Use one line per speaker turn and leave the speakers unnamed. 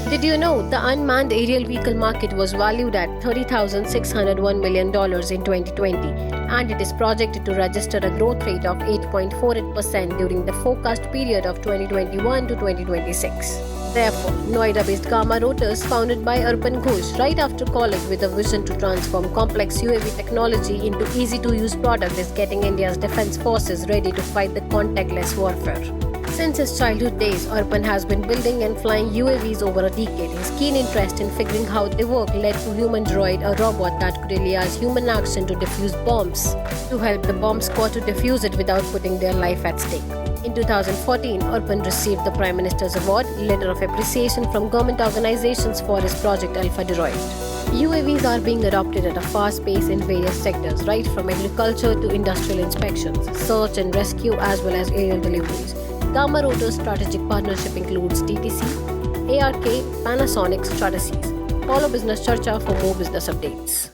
Did you know the unmanned aerial vehicle market was valued at $30,601 million in 2020, and it is projected to register a growth rate of 8.48% during the forecast period of 2021 to 2026. Therefore, Noida-based GAMMA ROTORS, founded by Arpan Ghosh right after college with a vision to transform complex UAV technology into easy-to-use product, is getting India's defense forces ready to fight the contactless warfare. Since his childhood days, Arpan has been building and flying UAVs over a decade. His keen interest in figuring how they work led to HUMAN DROID, a robot that could alias human action to defuse bombs, to help the bomb squad to defuse it without putting their life at stake. In 2014, Arpan received the Prime Minister's Award, Letter of Appreciation from government organizations for his project ALPHA DROID. UAVs are being adopted at a fast pace in various sectors, right from agriculture to industrial inspections, search and rescue, as well as aerial deliveries. GAMMA ROTORS' strategic partnership includes TTC, ARK, Panasonic, Charcha. Follow Business Charcha for more business updates.